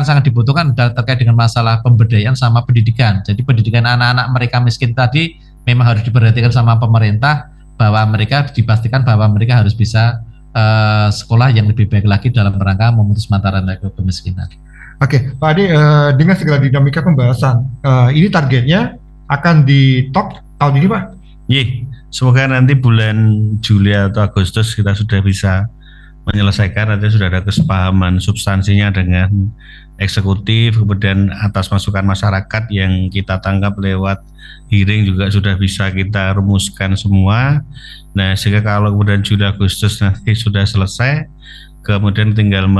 S5: sangat dibutuhkan terkait dengan masalah pemberdayaan sama pendidikan. Jadi pendidikan anak-anak mereka miskin tadi memang harus diperhatikan sama pemerintah, bahwa mereka dipastikan bahwa mereka harus bisa sekolah yang lebih baik lagi dalam rangka memutus mata rantai kemiskinan.
S1: Oke, Pak Ade, dengan segala dinamika pembahasan, ini targetnya akan di-talk tahun ini, Pak?
S3: Semoga nanti bulan Juli atau Agustus kita sudah bisa menyelesaikan, nanti sudah ada kesepahaman substansinya dengan eksekutif, kemudian atas masukan masyarakat yang kita tangkap lewat hearing juga sudah bisa kita rumuskan semua. Nah, sehingga kalau kemudian Juli Agustus nanti sudah selesai, kemudian tinggal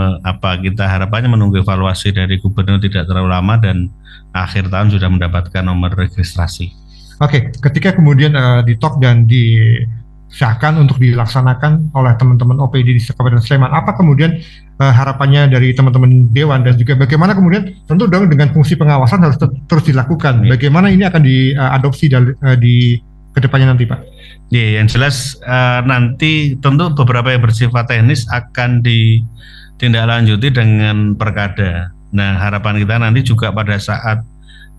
S3: kita harapannya menunggu evaluasi dari gubernur tidak terlalu lama dan akhir tahun sudah mendapatkan nomor registrasi.
S1: Oke, ketika kemudian ditok dan disahkan untuk dilaksanakan oleh teman-teman OPD di Kabupaten Sleman, apa kemudian harapannya dari teman-teman Dewan dan juga bagaimana kemudian tentu dong dengan fungsi pengawasan harus terus dilakukan. Bagaimana ini akan diadopsi di kedepannya nanti, Pak?
S3: Ya, yang jelas nanti tentu beberapa yang bersifat teknis akan ditindaklanjuti dengan perkada. Nah, harapan kita nanti juga pada saat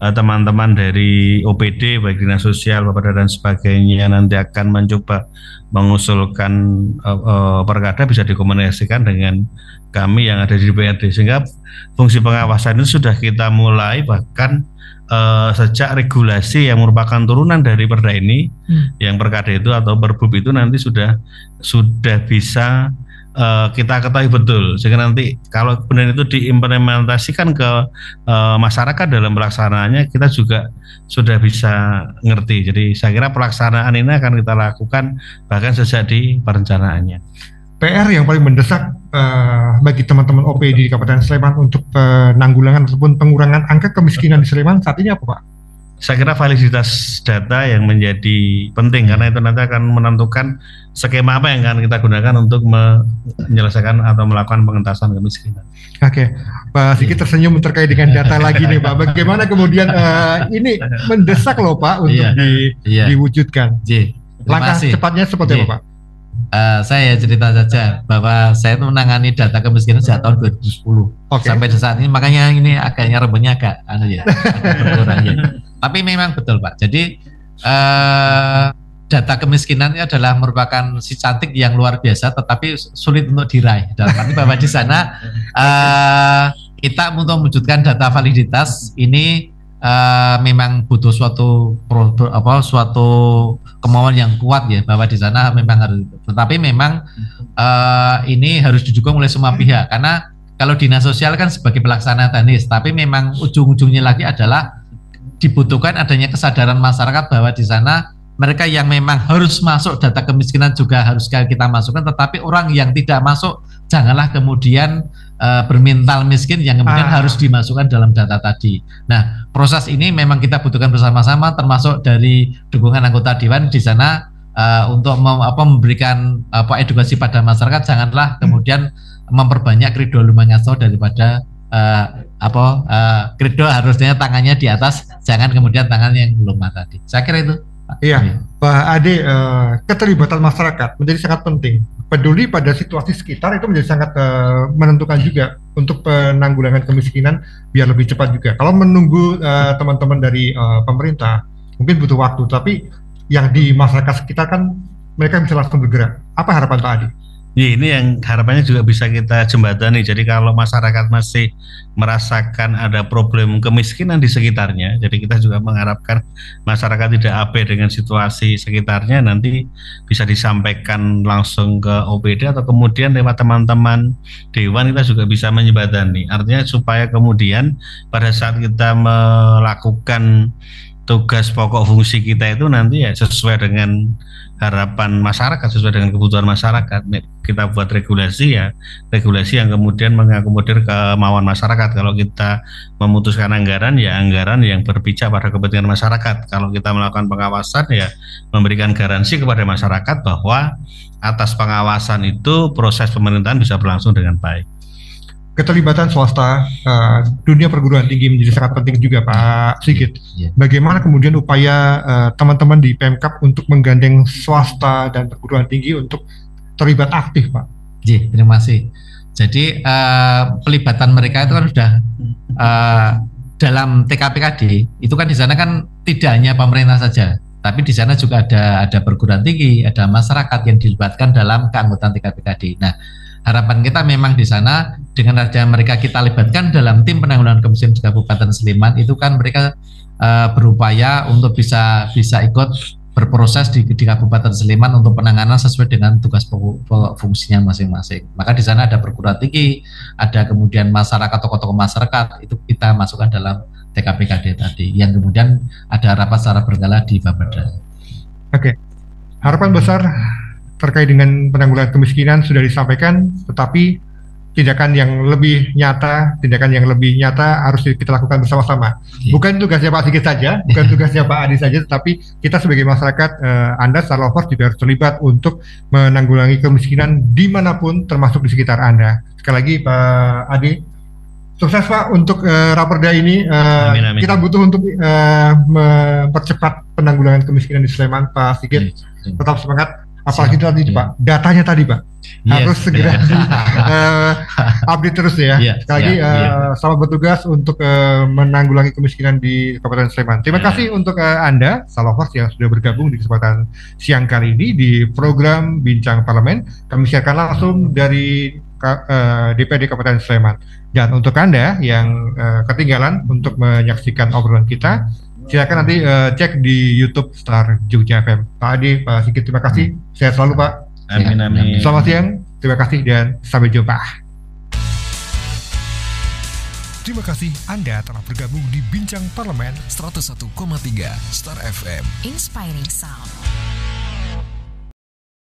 S3: teman-teman dari OPD baik dinas sosial, Bapeda dan sebagainya nanti akan mencoba mengusulkan perkada bisa dikomunikasikan dengan kami yang ada di DPRD, sehingga fungsi pengawasan itu sudah kita mulai bahkan sejak regulasi yang merupakan turunan dari perda ini, yang perkada itu atau perbub itu nanti sudah bisa kita ketahui betul, sehingga nanti kalau kemudian itu diimplementasikan ke masyarakat dalam pelaksanaannya kita juga sudah bisa ngerti. Jadi saya kira pelaksanaan ini akan kita lakukan bahkan sejak di perencanaannya.
S1: PR yang paling mendesak bagi teman-teman OPD di Kabupaten Sleman untuk penanggulangan ataupun pengurangan angka kemiskinan di Sleman saat ini apa, Pak?
S3: Saya kira validitas data yang menjadi penting karena itu nanti akan menentukan skema apa yang akan kita gunakan untuk menyelesaikan atau melakukan pengentasan kemiskinan.
S1: Oke, Pak Sigit tersenyum terkait dengan data lagi nih, Pak. Bagaimana kemudian ini mendesak loh, Pak, untuk diwujudkan. Langkah cepatnya seperti apa, Pak?
S4: Saya cerita saja bahwa saya itu menangani data kemiskinan sejak tahun 2010 sampai saat ini, makanya ini agaknya rembenya agak berkurang ya. Tapi memang betul, Pak. Jadi data kemiskinan ini adalah merupakan si cantik yang luar biasa, tetapi sulit untuk diraih. Dalam arti bahwa di sana kita untuk mewujudkan data validitas ini memang butuh suatu kemauan yang kuat ya, bahwa di sana memang harus. Tetapi memang ini harus didukung oleh semua pihak, karena kalau dinas sosial kan sebagai pelaksana teknis, tapi memang ujung-ujungnya lagi adalah dibutuhkan adanya kesadaran masyarakat bahwa di sana mereka yang memang harus masuk data kemiskinan juga harus kita masukkan, tetapi orang yang tidak masuk janganlah kemudian bermental miskin yang kemudian harus dimasukkan dalam data tadi. Nah, proses ini memang kita butuhkan bersama-sama, termasuk dari dukungan anggota Dewan di sana untuk memberikan edukasi pada masyarakat, janganlah kemudian memperbanyak kredo lumangaso daripada kredo harusnya tangannya di atas, jangan kemudian tangan yang lemah tadi. Saya kira itu.
S1: Iya, Pak Ade, keterlibatan masyarakat menjadi sangat penting. Peduli pada situasi sekitar itu menjadi sangat menentukan juga untuk penanggulangan kemiskinan biar lebih cepat juga. Kalau menunggu teman-teman dari pemerintah mungkin butuh waktu, tapi yang di masyarakat sekitar kan mereka bisa langsung bergerak. Apa harapan Pak Ade?
S3: Ya, ini yang harapannya juga bisa kita jembatani. Jadi kalau masyarakat masih merasakan ada problem kemiskinan di sekitarnya, jadi kita juga mengharapkan masyarakat tidak abai dengan situasi sekitarnya, nanti bisa disampaikan langsung ke OPD atau kemudian lewat teman-teman Dewan kita juga bisa menjembatani. Artinya supaya kemudian pada saat kita melakukan tugas pokok fungsi kita itu nanti ya sesuai dengan harapan masyarakat, sesuai dengan kebutuhan masyarakat. Kita buat regulasi ya, regulasi yang kemudian mengakomodir kemauan masyarakat. Kalau kita memutuskan anggaran ya anggaran yang berpijak pada kepentingan masyarakat. Kalau kita melakukan pengawasan ya memberikan garansi kepada masyarakat bahwa atas pengawasan itu proses pemerintahan bisa berlangsung dengan baik.
S1: Keterlibatan swasta, dunia perguruan tinggi menjadi sangat penting juga, Pak Sigit. Bagaimana kemudian upaya teman-teman di Pemkab untuk menggandeng swasta dan perguruan tinggi untuk terlibat aktif, Pak?
S4: Terima kasih. Jadi pelibatan mereka itu kan sudah dalam TKPKD itu kan di sana kan tidak hanya pemerintah saja, tapi di sana juga ada perguruan tinggi, ada masyarakat yang dilibatkan dalam keanggotaan TKPKD. Nah, harapan kita memang di sana dengan ada mereka kita libatkan dalam tim penanggulangan kemiskinan di Kabupaten Sleman, itu kan mereka berupaya untuk bisa ikut berproses di Kabupaten Sleman untuk penanganan sesuai dengan tugas fungsinya masing-masing. Maka di sana ada perguruan tinggi, ada kemudian masyarakat, tokoh-tokoh masyarakat, itu kita masukkan dalam TKPKD tadi, yang kemudian ada rapat secara berkala di Bapeda.
S1: Oke, harapan besar terkait dengan penanggulangan kemiskinan sudah disampaikan, tetapi tindakan yang lebih nyata harus kita lakukan bersama-sama. Bukan tugasnya Pak Sigit saja, bukan tugasnya Pak Adi saja, tetapi kita sebagai masyarakat, Anda secara lovers juga harus terlibat untuk menanggulangi kemiskinan dimanapun, termasuk di sekitar Anda. Sekali lagi Pak Adi, sukses Pak untuk Raperda ini.
S3: Amin.
S1: Kita butuh untuk mempercepat penanggulangan kemiskinan di Sleman. Pak Sigit, tetap semangat. Apalagi tadi Pak, datanya tadi Pak, harus segera update terus ya. Sekali lagi selamat bertugas untuk menanggulangi kemiskinan di Kabupaten Sleman. Terima kasih untuk Anda, Salovers yang sudah bergabung di kesempatan siang kali ini di program Bincang Parlemen. Kami siarkan langsung dari DPRD Kabupaten Sleman. Dan untuk Anda yang ketinggalan untuk menyaksikan obrolan kita, silakan nanti cek di YouTube Star Jogja FM. Pak Adi, Pak Sigit, terima kasih. Sehat selalu Pak.
S3: Amin.
S1: Selamat siang, terima kasih dan sampai jumpa.
S2: Terima kasih Anda telah bergabung di Bincang Parlemen 101,3 Star FM.
S6: Inspiring Sound.